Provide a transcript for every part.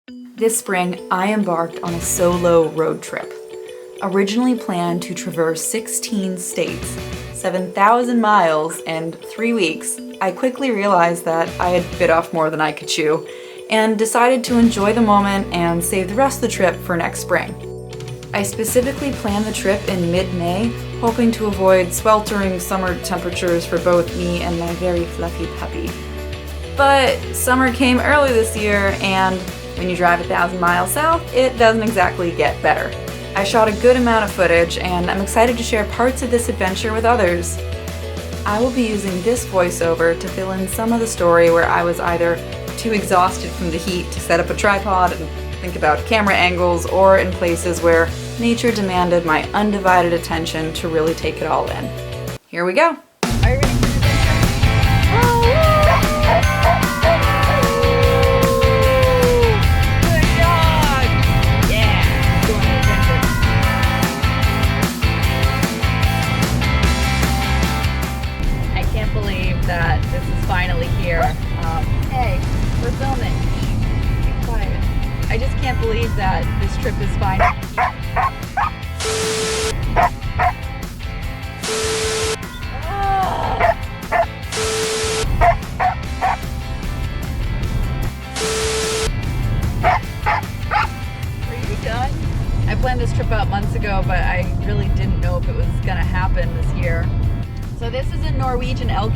This spring, I embarked on a solo road trip. Originally planned to traverse 16 states, 7,000 miles, and 3 weeks, I quickly realized that I had bit off more than I could chew, and decided to enjoy the moment and save the rest of the trip for next spring. I specifically planned the trip in mid-May, hoping to avoid sweltering summer temperatures for both me and my very fluffy puppy. But summer came early this year, and when you drive 1,000 miles south, it doesn't exactly get better. I shot a good amount of footage, and I'm excited to share parts of this adventure with others. I will be using this voiceover to fill in some of the story where I was either too exhausted from the heat to set up a tripod and think about camera angles, or in places where nature demanded my undivided attention to really take it all in. Here we go. Are you ready for the that this is finally here. Hey, we're filming. Be quiet. I just can't believe that this trip is finally here. Are you done? I planned this trip out months ago, but I really didn't know if it was gonna happen this year. So this is a Norwegian elk.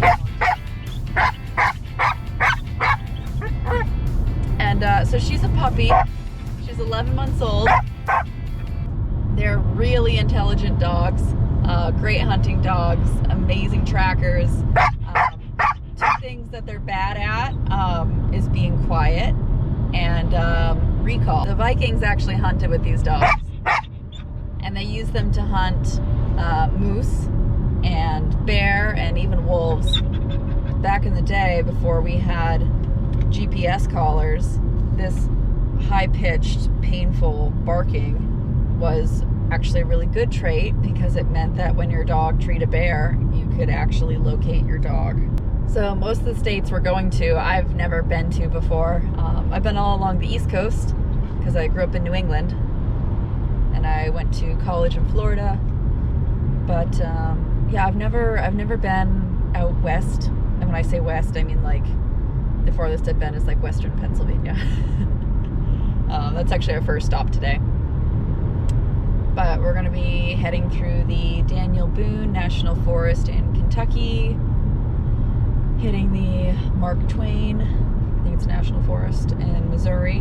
And so she's a puppy. She's 11 months old. They're really intelligent dogs, great hunting dogs, amazing trackers. Two things that they're bad at is being quiet and recall. The Vikings actually hunted with these dogs, and they use them to hunt moose and bear and even wolves. Back in the day, before we had GPS collars, this high-pitched, painful barking was actually a really good trait, because it meant that when your dog treated a bear, you could actually locate your dog. So most of the states we're going to, I've never been to before. I've been all along the East Coast, because I grew up in New England, and I went to college in Florida. But yeah, I've never been out west. And when I say west, I mean like the farthest I've been is like western Pennsylvania. That's actually our first stop today. But we're going to be heading through the Daniel Boone National Forest in Kentucky, hitting the Mark Twain, I think it's National Forest, in Missouri,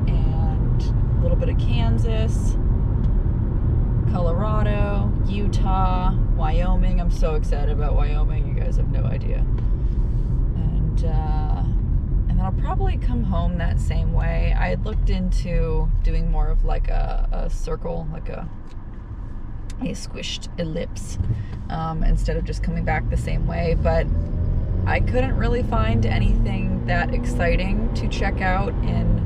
and a little bit of Kansas, Colorado, Utah, Wyoming. I'm so excited about Wyoming. You guys have no idea. And then I'll probably come home that same way. I had looked into doing more of like a circle, like a squished ellipse, instead of just coming back the same way. But I couldn't really find anything that exciting to check out in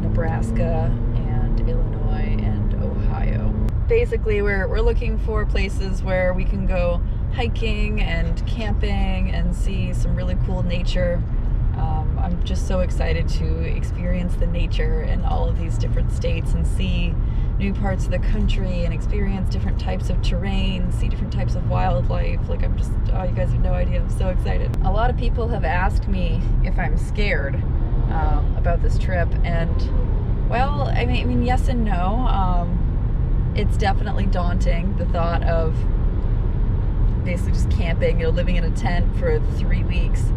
Nebraska and Illinois and Ohio. Basically, we're looking for places where we can go hiking and camping and see some really cool nature. I'm just so excited to experience the nature in all of these different states and see new parts of the country and experience different types of terrain, see different types of wildlife. Like, I'm just, oh, you guys have no idea. I'm so excited. A lot of people have asked me if I'm scared about this trip, and well, I mean, yes and no. It's definitely daunting, the thought of basically just camping, living in a tent for 3 weeks,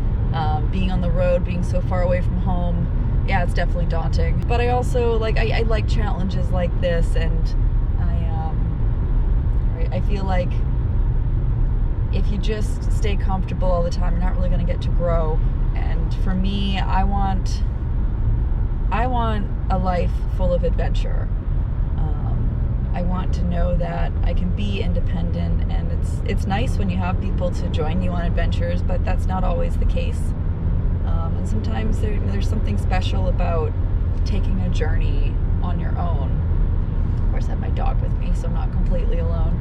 being on the road, being so far away from home. Yeah, it's definitely daunting. But I also I like challenges like this, and I feel like if you just stay comfortable all the time, you're not really going to get to grow. And for me, I want a life full of adventure. I want to know that I can be independent, and it's nice when you have people to join you on adventures, but that's not always the case. And sometimes there's something special about taking a journey on your own. Of course, I have my dog with me, so I'm not completely alone.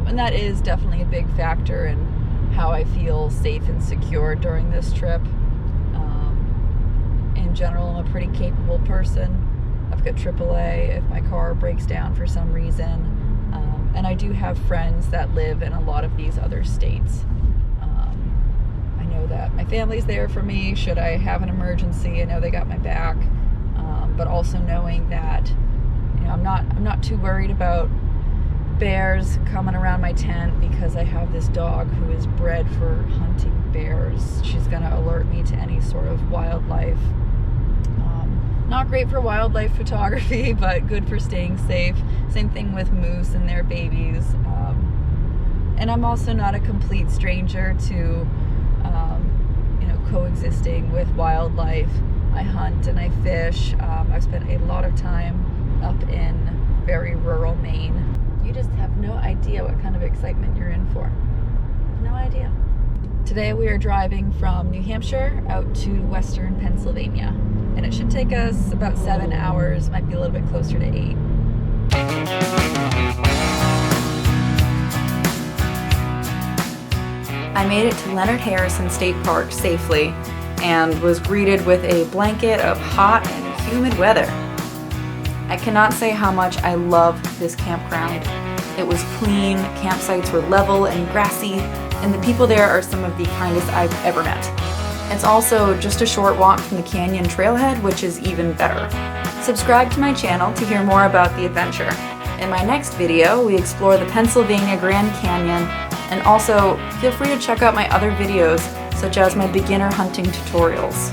And that is definitely a big factor in how I feel safe and secure during this trip. In in general, I'm a pretty capable person. I've got AAA if my car breaks down for some reason. And I do have friends that live in a lot of these other states. I know that my family's there for me should I have an emergency. I know they got my back. But also knowing that, you know, I'm not too worried about bears coming around my tent because I have this dog who is bred for hunting bears. She's gonna alert me to any sort of wildlife. Not great for wildlife photography, but good for staying safe. Same thing with moose and their babies. And I'm also not a complete stranger to, you know, coexisting with wildlife. I hunt and I fish. I've spent a lot of time up in very rural Maine. You just have no idea what kind of excitement you're in for. No idea. Today we are driving from New Hampshire out to western Pennsylvania. And it should take us about 7 hours, might be a little bit closer to 8. I made it to Leonard Harrison State Park safely and was greeted with a blanket of hot and humid weather. I cannot say how much I loved this campground. It was clean, campsites were level and grassy, and the people there are some of the kindest I've ever met. It's also just a short walk from the canyon trailhead, which is even better. Subscribe to my channel to hear more about the adventure. In my next video, we explore the Pennsylvania Grand Canyon, and also feel free to check out my other videos, such as my beginner hunting tutorials.